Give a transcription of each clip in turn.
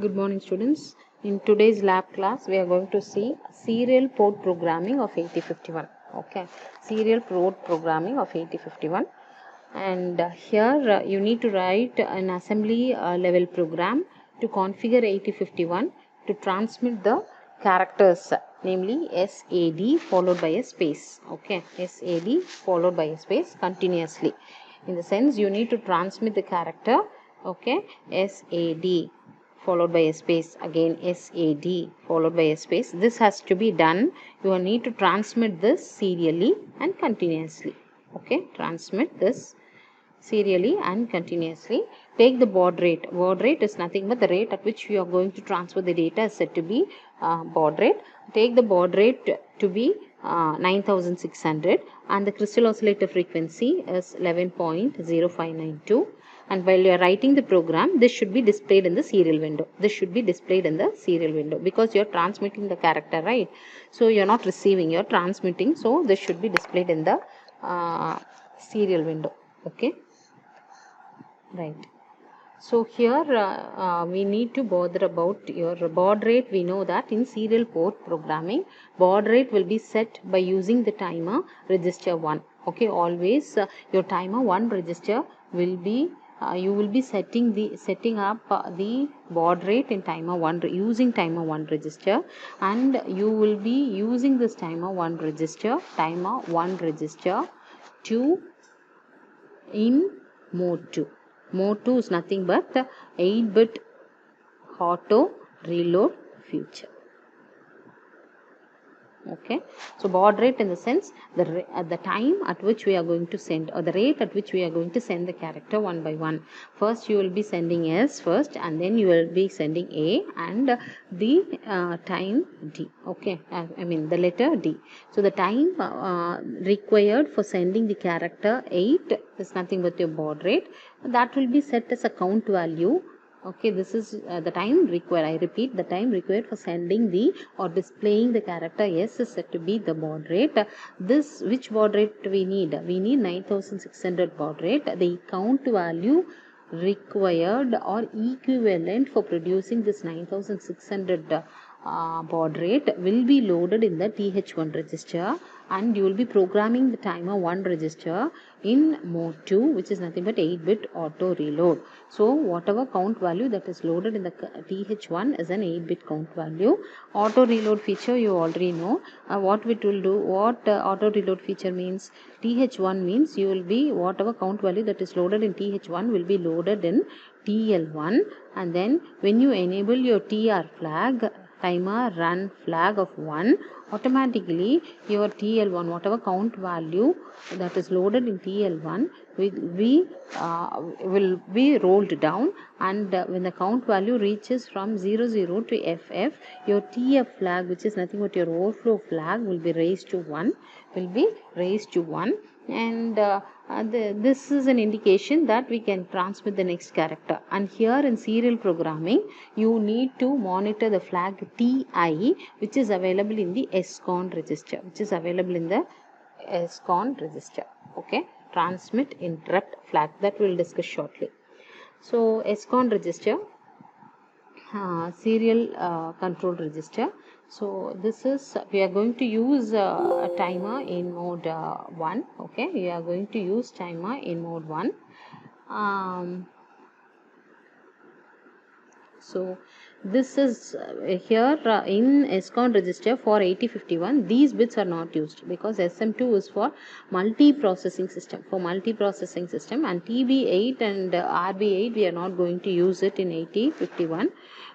Good morning, students. In today's lab class, we are going to see serial port programming of 8051. Okay, serial port programming of 8051. And here you need to write an assembly level program to configure 8051 to transmit the characters, namely SAD followed by a space. Okay, SAD followed by a space continuously. In the sense, you need to transmit the character. Okay, SAD followed by a space, again SAD followed by a space. This has to be done. You will need to transmit this serially and continuously. Okay, transmit this serially and continuously. Take the baud rate. Baud rate is nothing but the rate at which you are going to transfer the data is said to be baud rate. Take the baud rate to be 9600 and the crystal oscillator frequency is 11.0592. And while you are writing the program, this should be displayed in the serial window. This should be displayed in the serial window because you are transmitting the character, right? So you are not receiving, you are transmitting. So this should be displayed in the serial window. Okay, right. So here we need to bother about your baud rate. We know that in serial port programming, baud rate will be set by using the timer register 1. Okay, always your timer 1 register will be you will be setting up the baud rate in timer 1 using timer 1 register, and you will be using this timer 1 register to in mode 2. Mode 2 is nothing but the 8-bit auto reload feature. Okay, so baud rate in the sense the time at which we are going to send, or the rate at which we are going to send the character one by one. First you will be sending S first, and then you will be sending A and the time D. Okay, I mean the letter D. So the time required for sending the character 8 is nothing but your baud rate. That will be set as a count value. Okay, this is the time required. I repeat, the time required for sending the or displaying the character S is said to be the baud rate. This, which baud rate we need? We need 9600 baud rate. The count value required or equivalent for producing this 9600 baud rate will be loaded in the TH1 register, and you will be programming the timer 1 register in mode 2, which is nothing but 8-bit auto reload. So whatever count value that is loaded in the TH1 is an 8-bit count value. Auto reload feature you already know. What it will do, what auto reload feature means? TH1 means you will be, whatever count value that is loaded in TH1 will be loaded in TL1, and then when you enable your TR flag, timer run flag of 1, automatically your TL1, whatever count value that is loaded in TL1 will be rolled down, and when the count value reaches from 00 to FF, your TF flag, which is nothing but your overflow flag, will be raised to 1, and this is an indication that we can transmit the next character. And here in serial programming, you need to monitor the flag TI, which is available in the SCON register, Okay, transmit interrupt flag, that we will discuss shortly. So SCON register, serial control register. So this is, we are going to use a timer in mode 1. Okay, we are going to use timer in mode 1. So this is here in SCON register for 8051, these bits are not used because SM2 is for multi-processing system, and TB8 and RB8 we are not going to use it in 8051,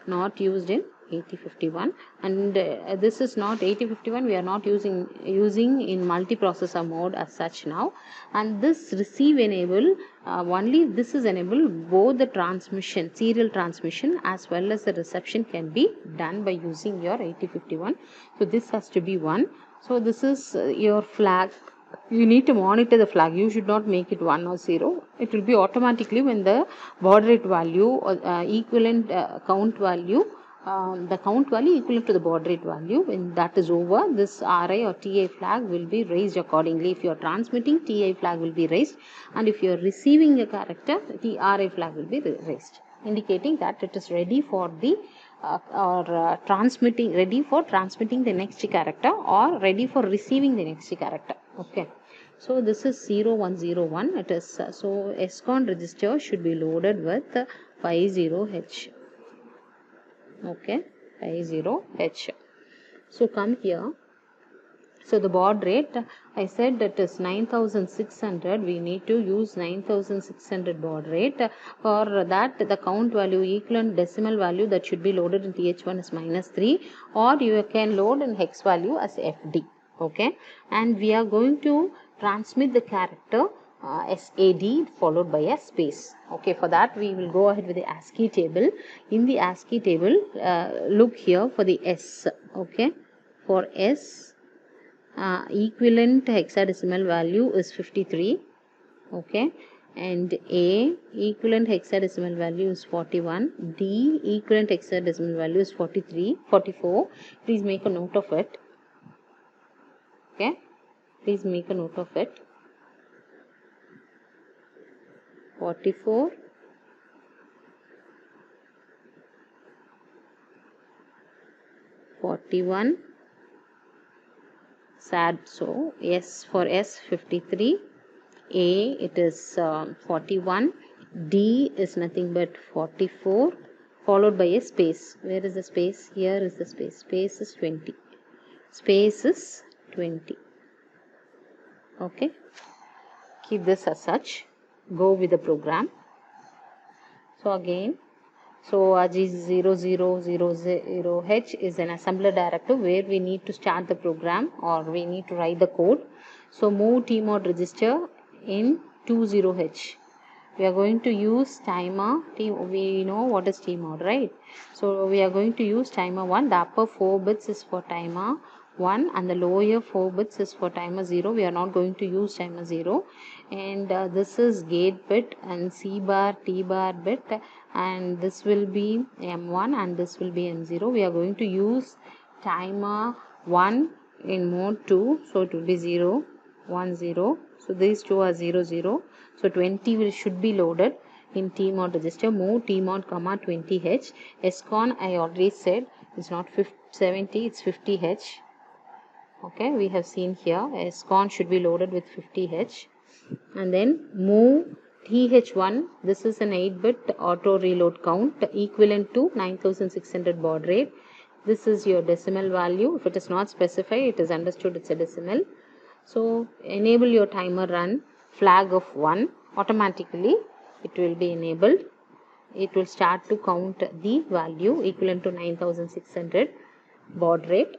not used in 8051, and this is not 8051, we are not using in multiprocessor mode as such now. And this receive enable, only this is enabled, both the transmission, serial transmission as well as the reception can be done by using your 8051. So this has to be 1. So this is your flag. You need to monitor the flag. You should not make it 1 or 0. It will be automatically when the baud rate value or equivalent count value, the count value equivalent to the baud rate value, when that is over, this RI or TI flag will be raised accordingly. If you are transmitting, TI flag will be raised, and if you are receiving a character, the RI flag will be raised. indicating that it is ready for the ready for transmitting the next character or ready for receiving the next character. Okay, so this is 0101. It is so SCON register should be loaded with 50H. Okay, 50H. So come here. So the baud rate, I said that is 9600. We need to use 9600 baud rate. For that, the count value equivalent decimal value that should be loaded in TH1 is -3, or you can load in hex value as FD. Okay, and we are going to transmit the character SAD followed by a space. Okay, for that we will go ahead with the ASCII table. In the ASCII table, look here for the S. Okay, for S, equivalent hexadecimal value is 53. Okay, and A equivalent hexadecimal value is 41. D equivalent hexadecimal value is 44. Please make a note of it. Okay, please make a note of it. 44, 41, SAD. So S, for S 53, A it is 41, D is nothing but 44, followed by a space. Where is the space? Here is the space. Space is 20. Space is 20. Okay, keep this as such. Go with the program. So again, so G0000H is an assembler directive where we need to start the program or we need to write the code. So move tmod register in 20H. We are going to use timer. We know what is tmod, right? So we are going to use timer 1. The upper 4 bits is for timer 1 and the lower 4 bits is for timer 0. We are not going to use timer 0. And this is gate bit and C bar, T bar bit, and this will be M1 and this will be M0. We are going to use timer 1 in mode 2. So it will be 0, 1, 0. So these two are 0, 0. So 20 should be loaded in tmod register. Move tmod comma 20H. SCON I already said it's not 70, it's 50H. Okay, we have seen here SCON should be loaded with 50H. And then move TH1. This is an 8-bit auto reload count equivalent to 9600 baud rate. This is your decimal value. If it is not specified, it is understood it's a decimal. So enable your timer run flag of 1. Automatically it will be enabled. It will start to count the value equivalent to 9600 baud rate.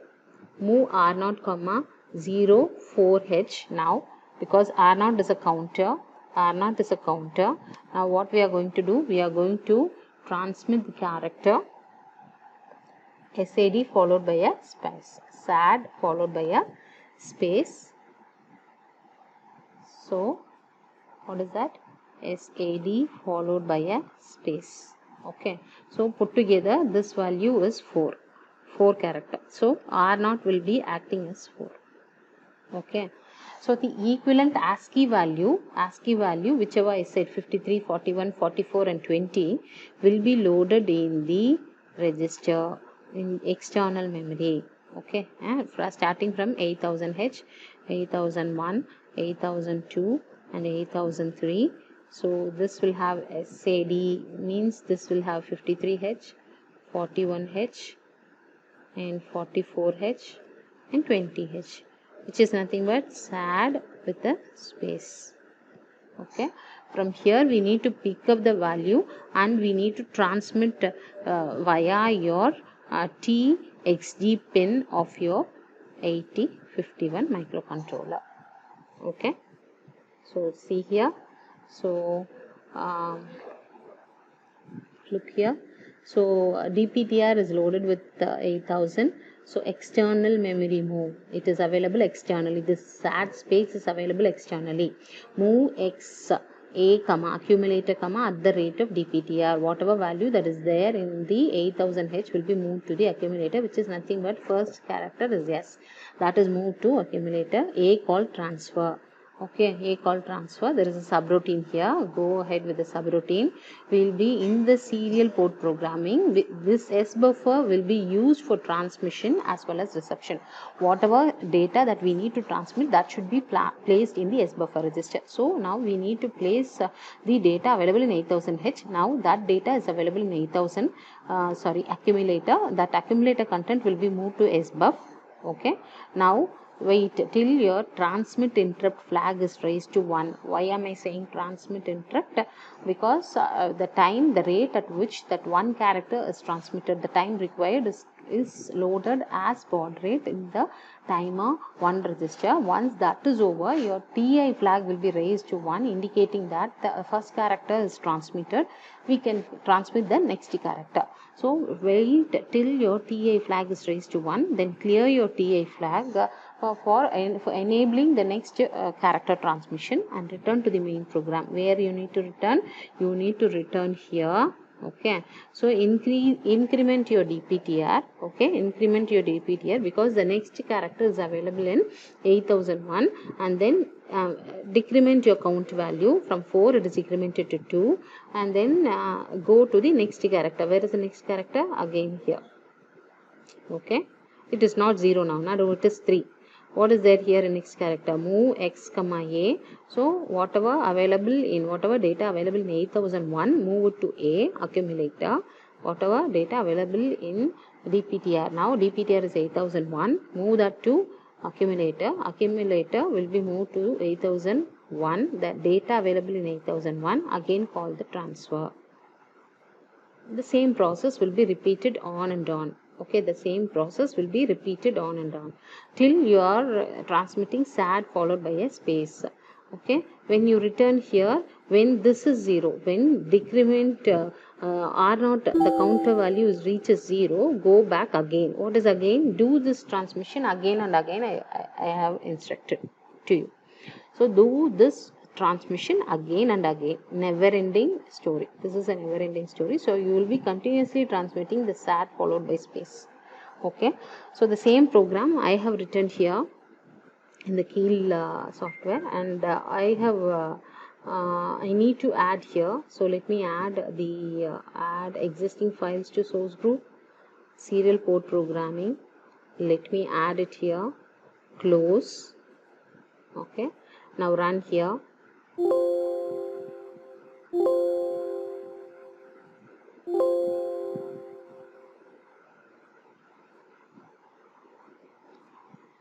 Move R0 comma 04H now, because R0 is a counter. R0 is a counter. Now what we are going to do? We are going to transmit the character SAD followed by a space. SAD followed by a space. So what is that? SAD followed by a space. Okay. So put together this value is 4 character. So R0 will be acting as 4. Okay. So the equivalent ASCII value whichever I said 53, 41, 44 and 20 will be loaded in the register in external memory. Okay. And starting from 8000H, 8001, 8002 and 8003. So this will have SAD, means this will have 53H, 41H and 44H and 20H, which is nothing but SAD with a space. Okay, from here we need to pick up the value and we need to transmit via your TXD pin of your 8051 microcontroller. Okay, so see here. So look here. So DPTR is loaded with 8000. So external memory move, it is available externally. This SAD space is available externally. Move X A comma accumulator comma at the rate of DPTR. Whatever value that is there in the 8000H will be moved to the accumulator, which is nothing but first character is S. That is moved to accumulator. A called transfer. Okay, A call transfer. There is a subroutine here. Go ahead with the subroutine. We'll be in the serial port programming. This S buffer will be used for transmission as well as reception. Whatever data that we need to transmit, that should be placed in the S buffer register. So now we need to place the data available in 8000H. Now that data is available in 8000 accumulator. That accumulator content will be moved to SBUF. Okay, now wait till your transmit interrupt flag is raised to 1. Why am I saying transmit interrupt? Because the rate at which that one character is transmitted, the time required is loaded as baud rate in the timer 1 register. Once that is over, your TI flag will be raised to 1, indicating that the first character is transmitted. We can transmit the next character. So wait till your TI flag is raised to 1, then clear your TI flag for enabling the next character transmission, and return to the main program. Where you need to return? You need to return here. Okay, so increment your DPTR. Okay, increment your DPTR because the next character is available in 8001, and then decrement your count value from 4, it is incremented to 2, and then go to the next character. Where is the next character? Again here. Okay, it is not 0 now, no, it is 3. What is there here in next character? Move x comma a. So whatever data available in 8001, move it to a accumulator. Whatever data available in DPTR, now DPTR is 8001, move that to accumulator. Accumulator will be moved to 8001. The data available in 8001, again call the transfer. The same process will be repeated on and on. Okay, the same process will be repeated on and on till you are transmitting SAD followed by a space. Okay, when you return here, when this is 0, when decrement R0, the counter value reaches 0, go back again. What is again? Do this transmission again and again. I have instructed to you. So do this transmission again and again. Never ending story. This is a never ending story. So you will be continuously transmitting the SAT followed by space. Okay, so the same program I have written here in the Keel software, and I need to add here. So let me add the add existing files to source group, serial port programming. Let me add it here. Close. Okay, now run here.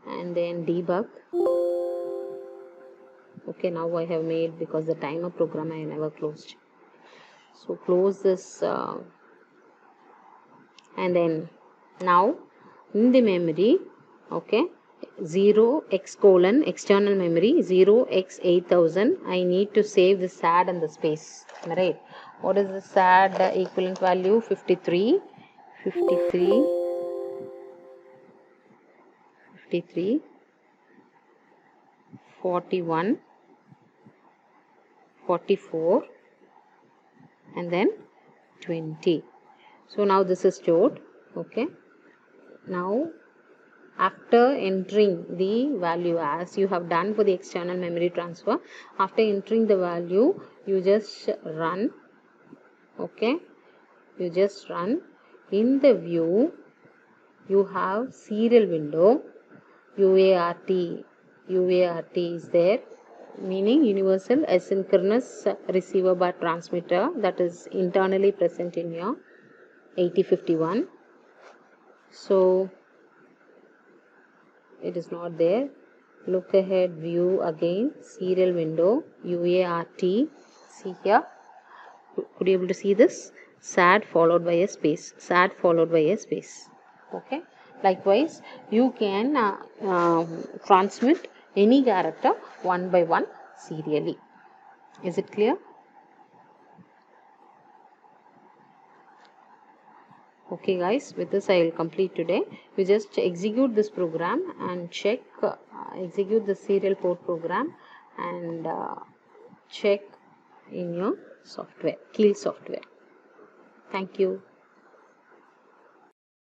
And then debug. Okay, now I have made, because the timer program I never closed. So close this and then now in the memory, okay, 0x colon external memory 0x8000, I need to save the SAD and the space. Right? What is the SAD equivalent value? 53, 41, 44, and then 20. So now this is stored. Okay, now after entering the value as you have done for the external memory transfer, after entering the value, you just run. Okay, you just run. In the view, you have serial window. UART is there, meaning universal asynchronous receiver bar transmitter, that is internally present in your 8051. So it is not there. Look ahead, view again, serial window, UART. See here, could you able to see this? SAD followed by a space, SAD followed by a space. Okay, likewise you can transmit any character one by one serially. Is it clear? Okay guys, with this I will complete today. You just execute this program and check, execute the serial port program and check in your software, Keel software. Thank you.